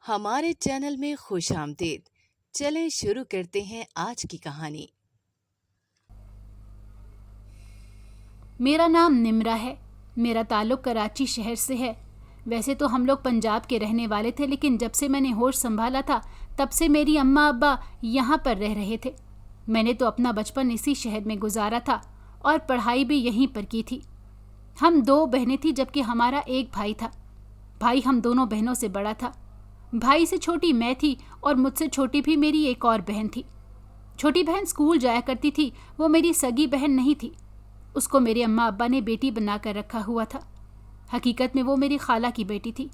ہمارے چینل میں خوش آمدید۔ چلیں شروع کرتے ہیں آج کی کہانی۔ میرا نام نمرا ہے۔ میرا تعلق کراچی شہر سے ہے۔ ویسے تو ہم لوگ پنجاب کے رہنے والے تھے، لیکن جب سے میں نے ہوش سنبھالا تھا تب سے میری اماں ابا یہاں پر رہ رہے تھے۔ میں نے تو اپنا بچپن اسی شہر میں گزارا تھا اور پڑھائی بھی یہیں پر کی تھی۔ ہم 2 بہنیں تھیں جبکہ ہمارا ایک بھائی تھا۔ بھائی ہم دونوں بہنوں سے بڑا تھا۔ بھائی سے چھوٹی میں تھی اور مجھ سے چھوٹی بھی میری ایک اور بہن تھی۔ چھوٹی بہن اسکول جایا کرتی تھی، وہ میری سگی بہن نہیں تھی۔ اس کو میرے اماں ابا نے بیٹی بنا کر رکھا ہوا تھا۔ حقیقت میں وہ میری خالہ کی بیٹی تھی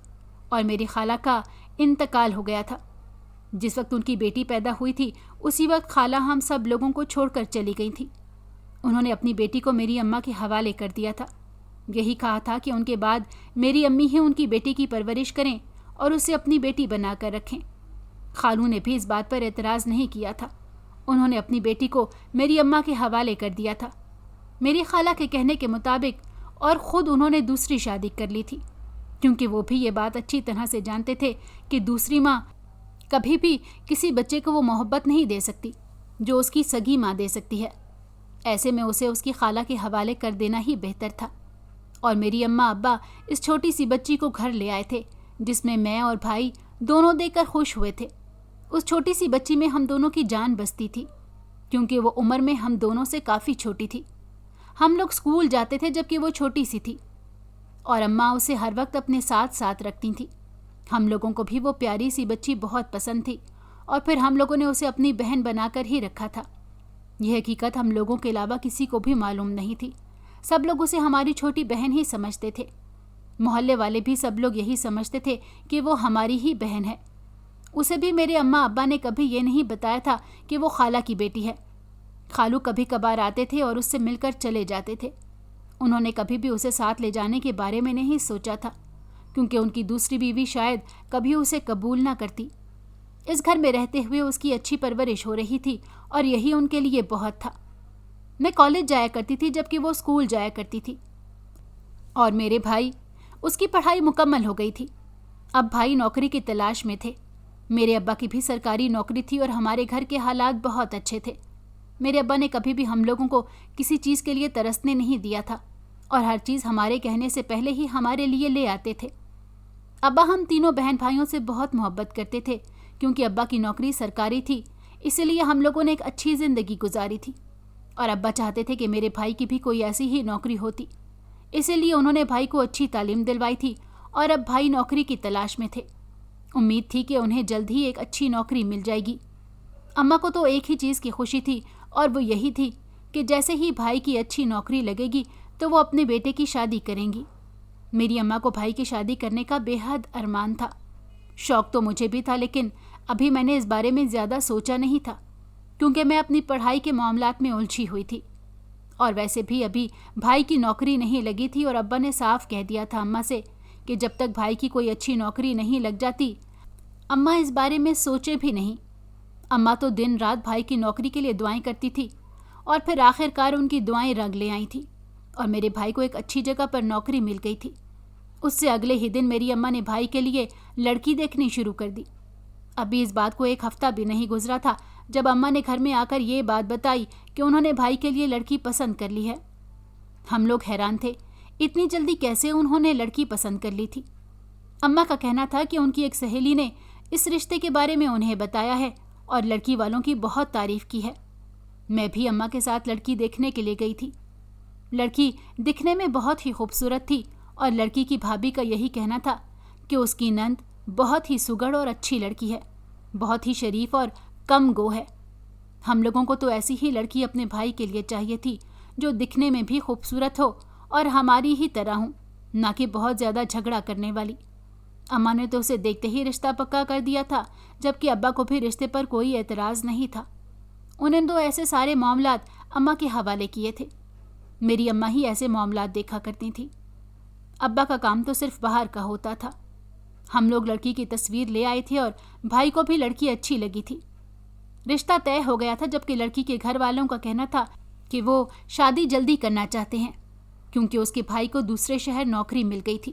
اور میری خالہ کا انتقال ہو گیا تھا۔ جس وقت ان کی بیٹی پیدا ہوئی تھی اسی وقت خالہ ہم سب لوگوں کو چھوڑ کر چلی گئی تھیں۔ انہوں نے اپنی بیٹی کو میری اماں کے حوالے کر دیا تھا۔ یہی کہا تھا کہ ان کے بعد میری امی ہی ان کی بیٹی کی پرورش کریں اور اسے اپنی بیٹی بنا کر رکھیں۔ خالو نے بھی اس بات پر اعتراض نہیں کیا تھا۔ انہوں نے اپنی بیٹی کو میری اماں کے حوالے کر دیا تھا، میری خالہ کے کہنے کے مطابق، اور خود انہوں نے دوسری شادی کر لی تھی، کیونکہ وہ بھی یہ بات اچھی طرح سے جانتے تھے کہ دوسری ماں کبھی بھی کسی بچے کو وہ محبت نہیں دے سکتی جو اس کی سگی ماں دے سکتی ہے۔ ایسے میں اسے اس کی خالہ کے حوالے کر دینا ہی بہتر تھا۔ اور میری اماں ابا اس چھوٹی سی بچی کو گھر لے آئے تھے، جس میں میں اور بھائی دونوں دیکھ کر خوش ہوئے تھے۔ اس چھوٹی سی بچی میں ہم دونوں کی جان بستی تھی، کیونکہ وہ عمر میں ہم دونوں سے کافی چھوٹی تھی۔ ہم لوگ اسکول جاتے تھے جبکہ وہ چھوٹی سی تھی، اور اماں اسے ہر وقت اپنے ساتھ رکھتی تھیں۔ ہم لوگوں کو بھی وہ پیاری سی بچی بہت پسند تھی، اور پھر ہم لوگوں نے اسے اپنی بہن بنا کر ہی رکھا تھا۔ یہ حقیقت ہم لوگوں کے علاوہ کسی کو بھی معلوم نہیں تھی۔ سب لوگ اسے ہماری چھوٹی بہن ہی سمجھتے تھے۔ محلے والے بھی سب لوگ یہی سمجھتے تھے کہ وہ ہماری ہی بہن ہے۔ اسے بھی میرے اماں ابا نے کبھی یہ نہیں بتایا تھا کہ وہ خالہ کی بیٹی ہے۔ خالو کبھی کبھار آتے تھے اور اس سے مل کر چلے جاتے تھے۔ انہوں نے کبھی بھی اسے ساتھ لے جانے کے بارے میں نہیں سوچا تھا، کیونکہ ان کی دوسری بیوی شاید کبھی اسے قبول نہ کرتی۔ اس گھر میں رہتے ہوئے اس کی اچھی پرورش ہو رہی تھی اور یہی ان کے لیے بہت تھا۔ میں کالج جایا کرتی تھی جبکہ وہ اسکول جایا کرتی تھی، اور میرے بھائی، اس کی پڑھائی مکمل ہو گئی تھی۔ اب بھائی نوکری کی تلاش میں تھے۔ میرے ابا کی بھی سرکاری نوکری تھی اور ہمارے گھر کے حالات بہت اچھے تھے۔ میرے ابا نے کبھی بھی ہم لوگوں کو کسی چیز کے لیے ترسنے نہیں دیا تھا، اور ہر چیز ہمارے کہنے سے پہلے ہی ہمارے لیے لے آتے تھے۔ ابا ہم تینوں بہن بھائیوں سے بہت محبت کرتے تھے، کیونکہ ابا کی نوکری سرکاری تھی، اسی لیے ہم لوگوں نے ایک اچھی زندگی گزاری تھی، اور ابا چاہتے تھے کہ میرے بھائی کی بھی کوئی ایسی ہی نوکری ہوتی۔ اسی لیے انہوں نے بھائی کو اچھی تعلیم دلوائی تھی، اور اب بھائی نوکری کی تلاش میں تھے۔ امید تھی کہ انہیں جلد ہی ایک اچھی نوکری مل جائے گی۔ اماں کو تو ایک ہی چیز کی خوشی تھی، اور وہ یہی تھی کہ جیسے ہی بھائی کی اچھی نوکری لگے گی تو وہ اپنے بیٹے کی شادی کریں گی۔ میری اماں کو بھائی کی شادی کرنے کا بے حد ارمان تھا۔ شوق تو مجھے بھی تھا، لیکن ابھی میں نے اس بارے میں زیادہ سوچا نہیں تھا، کیونکہ میں اپنی پڑھائی کے معاملات میں الجھی ہوئی تھی، اور ویسے بھی ابھی بھائی کی نوکری نہیں لگی تھی، اور ابا نے صاف کہہ دیا تھا اماں سے کہ جب تک بھائی کی کوئی اچھی نوکری نہیں لگ جاتی اماں اس بارے میں سوچے بھی نہیں۔ اماں تو دن رات بھائی کی نوکری کے لیے دعائیں کرتی تھی، اور پھر آخر کار ان کی دعائیں رنگ لے آئی تھیں، اور میرے بھائی کو ایک اچھی جگہ پر نوکری مل گئی تھی۔ اس سے اگلے ہی دن میری اماں نے بھائی کے لیے لڑکی دیکھنی شروع کر دی۔ ابھی اس بات کو 1 ہفتہ بھی نہیں گزرا تھا جب اماں نے گھر میں آ کر یہ بات بتائی کہ انہوں نے بھائی کے لیے لڑکی پسند کر لی ہے۔ ہم لوگ حیران تھے، اتنی جلدی کیسے انہوں نے لڑکی پسند کر لی تھی۔ اماں کا کہنا تھا کہ ان کی ایک سہیلی نے اس رشتے کے بارے میں انہیں بتایا ہے اور لڑکی والوں کی بہت تعریف کی ہے۔ میں بھی اماں کے ساتھ لڑکی دیکھنے کے لیے گئی تھی۔ لڑکی دکھنے میں بہت ہی خوبصورت تھی، اور لڑکی کی بھابھی کا یہی کہنا تھا کہ اس کی نند بہت ہی سگڑ اور اچھی لڑکی ہے، بہت ہی شریف اور کم گو ہے۔ ہم لوگوں کو تو ایسی ہی لڑکی اپنے بھائی کے لیے چاہیے تھی، جو دکھنے میں بھی خوبصورت ہو اور ہماری ہی طرح ہوں، نہ کہ بہت زیادہ جھگڑا کرنے والی۔ اماں نے تو اسے دیکھتے ہی رشتہ پکا کر دیا تھا، جبکہ ابا کو بھی رشتے پر کوئی اعتراض نہیں تھا۔ انہوں نے تو ایسے سارے معاملات اماں کے حوالے کیے تھے۔ میری اماں ہی ایسے معاملات دیکھا کرتی تھیں۔ ابا کا کام تو صرف باہر کا ہوتا تھا۔ ہم لوگ لڑکی کی تصویر لے آئے تھے، اور بھائی کو بھی لڑکی اچھی لگی تھی۔ رشتہ طے ہو گیا تھا، جبکہ لڑکی کے گھر والوں کا کہنا تھا کہ وہ شادی جلدی کرنا چاہتے ہیں، کیونکہ اس کے بھائی کو دوسرے شہر نوکری مل گئی تھی۔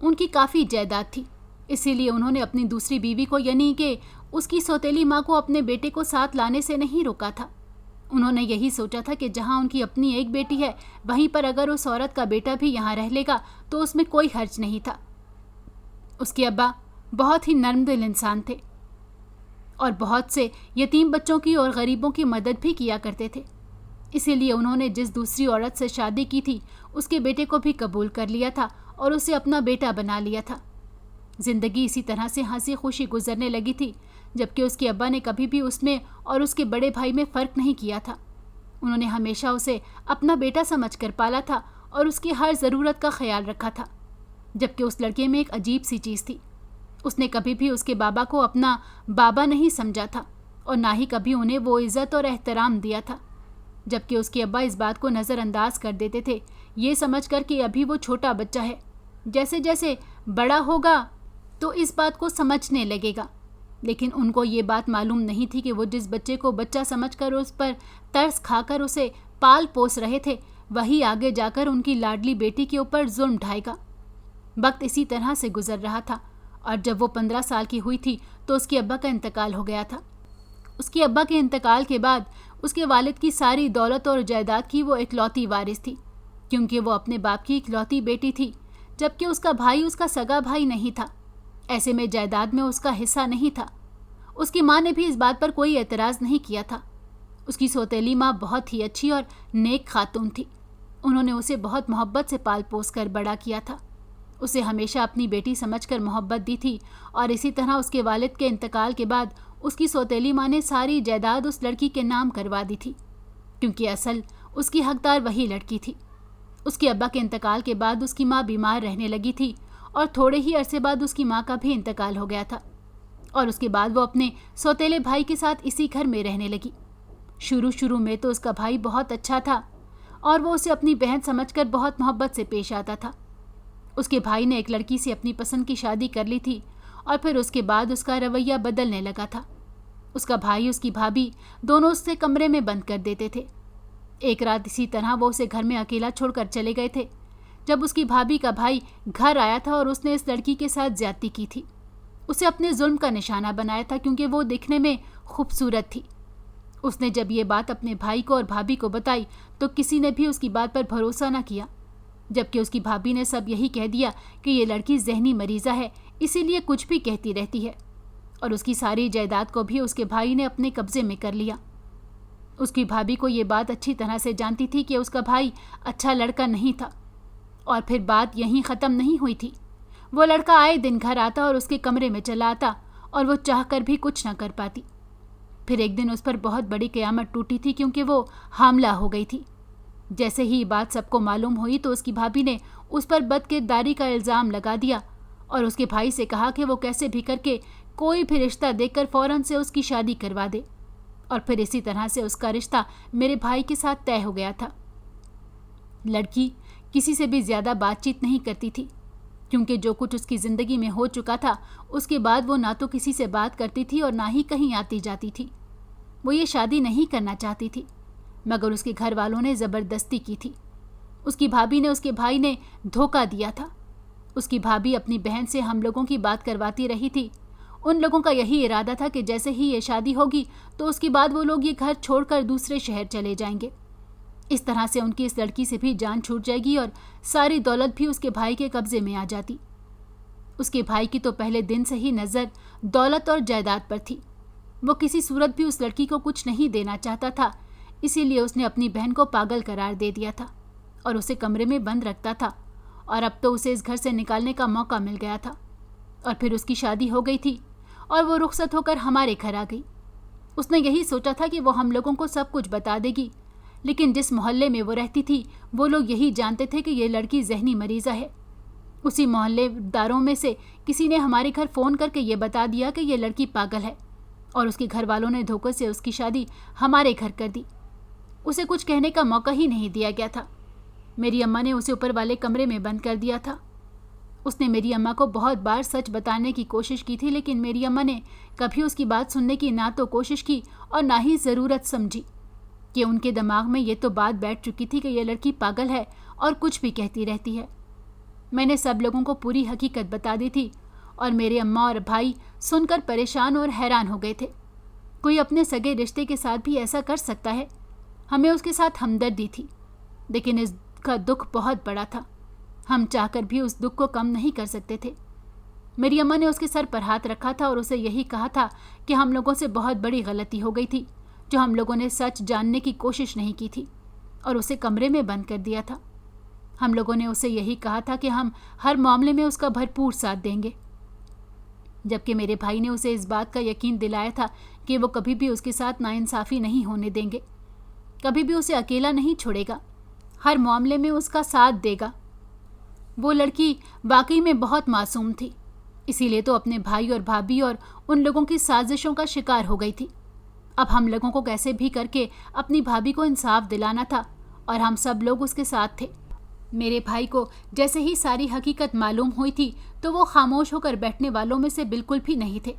ان کی کافی جائیداد تھی، اسی لیے انہوں نے اپنی دوسری بیوی کو یعنی کہ اس کی سوتیلی ماں کو اپنے بیٹے کو ساتھ لانے سے نہیں روکا تھا۔ انہوں نے یہی سوچا تھا کہ جہاں ان کی اپنی ایک بیٹی ہے وہیں پر اگر اس عورت کا بیٹا بھی یہاں رہ لے گا تو اس میں کوئی حرج نہیں تھا۔ اس کے ابا بہت ہی نرم دل انسان تھے اور بہت سے یتیم بچوں کی اور غریبوں کی مدد بھی کیا کرتے تھے، اسی لیے انہوں نے جس دوسری عورت سے شادی کی تھی اس کے بیٹے کو بھی قبول کر لیا تھا اور اسے اپنا بیٹا بنا لیا تھا۔ زندگی اسی طرح سے ہنسی خوشی گزرنے لگی تھی، جبکہ اس کے ابا نے کبھی بھی اس میں اور اس کے بڑے بھائی میں فرق نہیں کیا تھا۔ انہوں نے ہمیشہ اسے اپنا بیٹا سمجھ کر پالا تھا اور اس کی ہر ضرورت کا خیال رکھا تھا، جبکہ اس لڑکے میں ایک عجیب سی چیز تھی، اس نے کبھی بھی اس کے بابا کو اپنا بابا نہیں سمجھا تھا اور نہ ہی کبھی انہیں وہ عزت اور احترام دیا تھا، جبکہ اس کے ابا اس بات کو نظر انداز کر دیتے تھے، یہ سمجھ کر کہ ابھی وہ چھوٹا بچہ ہے، جیسے جیسے بڑا ہوگا تو اس بات کو سمجھنے لگے گا۔ لیکن ان کو یہ بات معلوم نہیں تھی کہ وہ جس بچے کو بچہ سمجھ کر اس پر ترس کھا کر اسے پال پوس رہے تھے وہی آگے جا کر ان کی لاڈلی بیٹی کے اوپر ظلم ڈھائے گا۔ وقت اسی طرح سے گزر رہا تھا اور جب وہ 15 سال کی ہوئی تھی تو اس کے ابا کا انتقال ہو گیا تھا۔ اس کے ابا کے انتقال کے بعد اس کے والد کی ساری دولت اور جائیداد کی وہ اکلوتی وارث تھی، کیونکہ وہ اپنے باپ کی اکلوتی بیٹی تھی، جبکہ اس کا بھائی اس کا سگا بھائی نہیں تھا۔ ایسے میں جائیداد میں اس کا حصہ نہیں تھا۔ اس کی ماں نے بھی اس بات پر کوئی اعتراض نہیں کیا تھا۔ اس کی سوتیلی ماں بہت ہی اچھی اور نیک خاتون تھی۔ انہوں نے اسے بہت محبت سے پال پوس کر بڑا کیا تھا، اسے ہمیشہ اپنی بیٹی سمجھ کر محبت دی تھی، اور اسی طرح اس کے والد کے انتقال کے بعد اس کی سوتیلی ماں نے ساری جائیداد اس لڑکی کے نام کروا دی تھی، کیونکہ اصل اس کی حقدار وہی لڑکی تھی۔ اس کے ابا کے انتقال کے بعد اس کی ماں بیمار رہنے لگی تھی اور تھوڑے ہی عرصے بعد اس کی ماں کا بھی انتقال ہو گیا تھا، اور اس کے بعد وہ اپنے سوتیلے بھائی کے ساتھ اسی گھر میں رہنے لگی۔ شروع میں تو اس کا بھائی بہت اچھا تھا اور وہ اسے اپنی بہن سمجھ کر بہت محبت سے پیش آتا تھا۔ اس کے بھائی نے ایک لڑکی سے اپنی پسند کی شادی کر لی تھی اور پھر اس کے بعد اس کا رویہ بدلنے لگا تھا۔ اس کا بھائی اس کی بھابھی دونوں اس سے کمرے میں بند کر دیتے تھے۔ ایک رات اسی طرح وہ اسے گھر میں اکیلا چھوڑ کر چلے گئے تھے جب اس کی بھابھی کا بھائی گھر آیا تھا اور اس نے اس لڑکی کے ساتھ زیادتی کی تھی، اسے اپنے ظلم کا نشانہ بنایا تھا کیونکہ وہ دکھنے میں خوبصورت تھی۔ اس نے جب یہ بات اپنے بھائی کو اور بھابھی کو بتائی تو کسی نے بھی اس کی بات پر بھروسہ نہ کیا، جبکہ اس کی بھابھی نے سب یہی کہہ دیا کہ یہ لڑکی ذہنی مریضہ ہے، اسی لیے کچھ بھی کہتی رہتی ہے، اور اس کی ساری جائیداد کو بھی اس کے بھائی نے اپنے قبضے میں کر لیا۔ اس کی بھابھی کو یہ بات اچھی طرح سے جانتی تھی کہ اس کا بھائی اچھا لڑکا نہیں تھا، اور پھر بات یہیں ختم نہیں ہوئی تھی۔ وہ لڑکا آئے دن گھر آتا اور اس کے کمرے میں چلا آتا اور وہ چاہ کر بھی کچھ نہ کر پاتی۔ پھر ایک دن اس پر بہت بڑی قیامت ٹوٹی تھی کیونکہ وہ حاملہ ہو گئی تھی۔ جیسے ہی بات سب کو معلوم ہوئی تو اس کی بھابھی نے اس پر بد کرداری کا الزام لگا دیا اور اس کے بھائی سے کہا کہ وہ کیسے بھی کر کے کوئی بھی رشتہ دیکھ کر فوراً سے اس کی شادی کروا دے، اور پھر اسی طرح سے اس کا رشتہ میرے بھائی کے ساتھ طے ہو گیا تھا۔ لڑکی کسی سے بھی زیادہ بات چیت نہیں کرتی تھی کیونکہ جو کچھ اس کی زندگی میں ہو چکا تھا اس کے بعد وہ نہ تو کسی سے بات کرتی تھی اور نہ ہی کہیں آتی جاتی تھی۔ وہ یہ شادی نہیں کرنا چاہتی تھی مگر اس کے گھر والوں نے زبردستی کی تھی۔ اس کی بھابھی نے اس کے بھائی نے دھوکہ دیا تھا۔ اس کی بھابھی اپنی بہن سے ہم لوگوں کی بات کرواتی رہی تھی۔ ان لوگوں کا یہی ارادہ تھا کہ جیسے ہی یہ شادی ہوگی تو اس کے بعد وہ لوگ یہ گھر چھوڑ کر دوسرے شہر چلے جائیں گے۔ اس طرح سے ان کی اس لڑکی سے بھی جان چھوٹ جائے گی اور ساری دولت بھی اس کے بھائی کے قبضے میں آ جاتی۔ اس کے بھائی کی تو پہلے دن سے ہی نظر دولت اور جائیداد پر تھی۔ وہ کسی صورت بھی اس لڑکی کو کچھ نہیں دینا چاہتا تھا، اسی لیے اس نے اپنی بہن کو پاگل قرار دے دیا تھا اور اسے کمرے میں بند رکھتا تھا، اور اب تو اسے اس گھر سے نکالنے کا موقع مل گیا تھا۔ اور پھر اس کی شادی ہو گئی تھی اور وہ رخصت ہو کر ہمارے گھر آ گئی۔ اس نے یہی سوچا تھا کہ وہ ہم لوگوں کو سب کچھ بتا دے گی، لیکن جس محلے میں وہ رہتی تھی وہ لوگ یہی جانتے تھے کہ یہ لڑکی ذہنی مریضہ ہے۔ اسی محلے داروں میں سے کسی نے ہمارے گھر فون کر کے یہ بتا دیا کہ یہ لڑکی پاگل ہے، اور اس کے گھر والوں نے دھوکے سے اس کی شادی ہمارے گھر کر دی۔ اسے کچھ کہنے کا موقع ہی نہیں دیا گیا تھا۔ میری اماں نے اسے اوپر والے کمرے میں بند کر دیا تھا۔ اس نے میری اماں کو بہت بار سچ بتانے کی کوشش کی تھی، لیکن میری اماں نے کبھی اس کی بات سننے کی نہ تو کوشش کی اور نہ ہی ضرورت سمجھی، کہ ان کے دماغ میں یہ تو بات بیٹھ چکی تھی کہ یہ لڑکی پاگل ہے اور کچھ بھی کہتی رہتی ہے۔ میں نے سب لوگوں کو پوری حقیقت بتا دی تھی اور میرے اماں اور بھائی سن کر پریشان اور حیران ہو گئے تھے۔ کوئی اپنے سگے رشتے کے ساتھ بھی ایسا کر سکتا ہے؟ ہمیں اس کے ساتھ ہمدردی تھی، لیکن اس کا دکھ بہت بڑا تھا۔ ہم چاہ کر بھی اس دکھ کو کم نہیں کر سکتے تھے۔ میری اماں نے اس کے سر پر ہاتھ رکھا تھا اور اسے یہی کہا تھا کہ ہم لوگوں سے بہت بڑی غلطی ہو گئی تھی جو ہم لوگوں نے سچ جاننے کی کوشش نہیں کی تھی اور اسے کمرے میں بند کر دیا تھا۔ ہم لوگوں نے اسے یہی کہا تھا کہ ہم ہر معاملے میں اس کا بھرپور ساتھ دیں گے، جبکہ میرے بھائی نے اسے اس بات کا یقین دلایا تھا کہ وہ کبھی بھی اس کے ساتھ ناانصافی نہیں ہونے دیں گے، کبھی بھی اسے اکیلا نہیں چھوڑے گا، ہر معاملے میں اس کا ساتھ دے گا۔ وہ لڑکی واقعی میں بہت معصوم تھی، اسی لیے تو اپنے بھائی اور بھابھی اور ان لوگوں کی سازشوں کا شکار ہو گئی تھی۔ اب ہم لوگوں کو کیسے بھی کر کے اپنی بھابھی کو انصاف دلانا تھا اور ہم سب لوگ اس کے ساتھ تھے۔ میرے بھائی کو جیسے ہی ساری حقیقت معلوم ہوئی تھی تو وہ خاموش ہو کر بیٹھنے والوں میں سے بالکل بھی نہیں تھے۔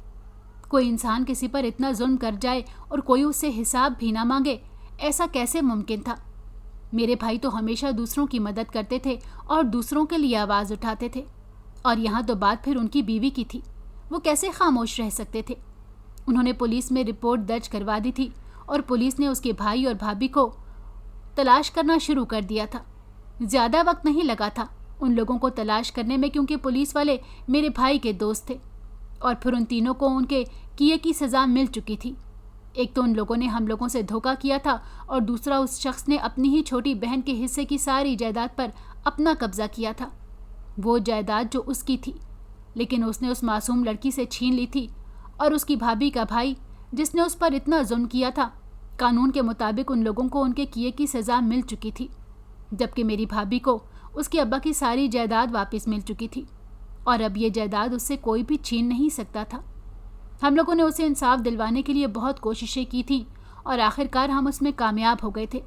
کوئی انسان کسی پر اتنا ظلم کر جائے اور کوئی اس سے حساب بھی نہ مانگے، ایسا کیسے ممکن تھا؟ میرے بھائی تو ہمیشہ دوسروں کی مدد کرتے تھے اور دوسروں کے لیے آواز اٹھاتے تھے، اور یہاں تو بات پھر ان کی بیوی کی تھی۔ وہ کیسے خاموش رہ سکتے تھے؟ انہوں نے پولیس میں رپورٹ درج کروا دی تھی اور پولیس نے اس کے بھائی اور بھابھی کو تلاش کرنا شروع کر دیا تھا۔ زیادہ وقت نہیں لگا تھا ان لوگوں کو تلاش کرنے میں، کیونکہ پولیس والے میرے بھائی کے دوست تھے اور پھر ان تینوں کو ان کے کیے کی سزا مل چکی تھی۔ ایک تو ان لوگوں نے ہم لوگوں سے دھوکہ کیا تھا اور دوسرا اس شخص نے اپنی ہی چھوٹی بہن کے حصے کی ساری جائیداد پر اپنا قبضہ کیا تھا، وہ جائیداد جو اس کی تھی، لیکن اس نے اس معصوم لڑکی سے چھین لی تھی۔ اور اس کی بھابھی کا بھائی جس نے اس پر اتنا ظلم کیا تھا، قانون کے مطابق ان لوگوں کو ان کے کیے کی سزا مل چکی تھی، جبکہ میری بھابھی کو اس کے ابا کی ساری جائیداد واپس مل چکی تھی اور اب یہ جائیداد اس سے کوئی بھی چھین نہیں سکتا تھا۔ ہم لوگوں نے اسے انصاف دلوانے کے لیے بہت کوششیں کی تھیں اور آخرکار ہم اس میں کامیاب ہو گئے تھے۔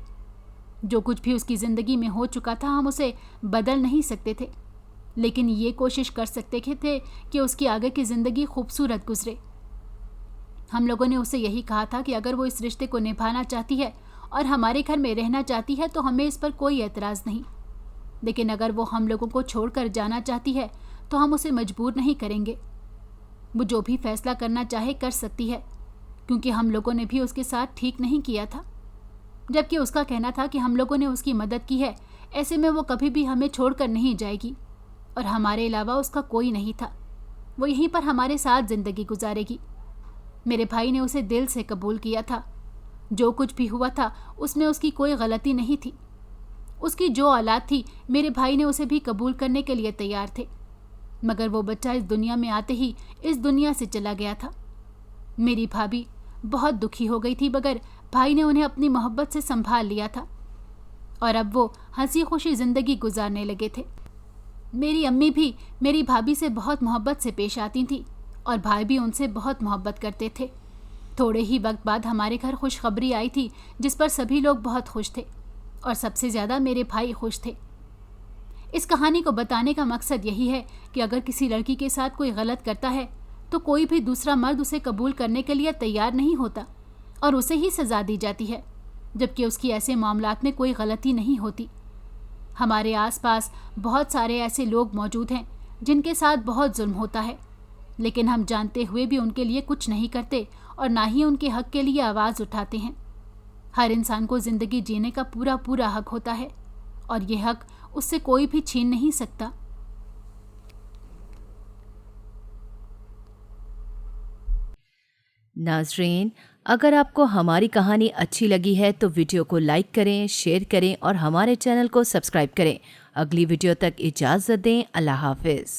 جو کچھ بھی اس کی زندگی میں ہو چکا تھا ہم اسے بدل نہیں سکتے تھے، لیکن یہ کوشش کر سکتے تھے کہ اس کی آگے کی زندگی خوبصورت گزرے۔ ہم لوگوں نے اسے یہی کہا تھا کہ اگر وہ اس رشتے کو نبھانا چاہتی ہے اور ہمارے گھر میں رہنا چاہتی ہے تو ہمیں اس پر کوئی اعتراض نہیں، لیکن اگر وہ ہم لوگوں کو چھوڑ کر جانا چاہتی ہے تو ہم اسے مجبور نہیں کریں گے۔ وہ جو بھی فیصلہ کرنا چاہے کر سکتی ہے، کیونکہ ہم لوگوں نے بھی اس کے ساتھ ٹھیک نہیں کیا تھا، جبکہ اس کا کہنا تھا کہ ہم لوگوں نے اس کی مدد کی ہے، ایسے میں وہ کبھی بھی ہمیں چھوڑ کر نہیں جائے گی اور ہمارے علاوہ اس کا کوئی نہیں تھا، وہ یہیں پر ہمارے ساتھ زندگی گزارے گی۔ میرے بھائی نے اسے دل سے قبول کیا تھا۔ جو کچھ بھی ہوا تھا اس میں اس کی کوئی غلطی نہیں تھی۔ اس کی جو اولاد تھی میرے بھائی نے اسے بھی قبول کرنے کے لیے تیار تھے، مگر وہ بچہ اس دنیا میں آتے ہی اس دنیا سے چلا گیا تھا۔ میری بھابھی بہت دکھی ہو گئی تھی، مگر بھائی نے انہیں اپنی محبت سے سنبھال لیا تھا اور اب وہ ہنسی خوشی زندگی گزارنے لگے تھے۔ میری امی بھی میری بھابھی سے بہت محبت سے پیش آتی تھیں اور بھائی بھی ان سے بہت محبت کرتے تھے۔ تھوڑے ہی وقت بعد ہمارے گھر خوشخبری آئی تھی جس پر سبھی لوگ بہت خوش تھے اور سب سے زیادہ میرے بھائی خوش تھے۔ اس کہانی کو بتانے کا مقصد یہی ہے کہ اگر کسی لڑکی کے ساتھ کوئی غلط کرتا ہے تو کوئی بھی دوسرا مرد اسے قبول کرنے کے لیے تیار نہیں ہوتا اور اسے ہی سزا دی جاتی ہے، جبکہ اس کی ایسے معاملات میں کوئی غلطی نہیں ہوتی۔ ہمارے آس پاس بہت سارے ایسے لوگ موجود ہیں جن کے ساتھ بہت ظلم ہوتا ہے، لیکن ہم جانتے ہوئے بھی ان کے لیے کچھ نہیں کرتے اور نہ ہی ان کے حق کے لیے آواز اٹھاتے ہیں۔ ہر انسان کو زندگی جینے کا پورا حق ہوتا ہے اور یہ حق اس سے کوئی بھی چھین نہیں سکتا۔ ناظرین، اگر آپ کو ہماری کہانی اچھی لگی ہے تو ویڈیو کو لائک کریں، شیئر کریں اور ہمارے چینل کو سبسکرائب کریں۔ اگلی ویڈیو تک اجازت دیں۔ اللہ حافظ۔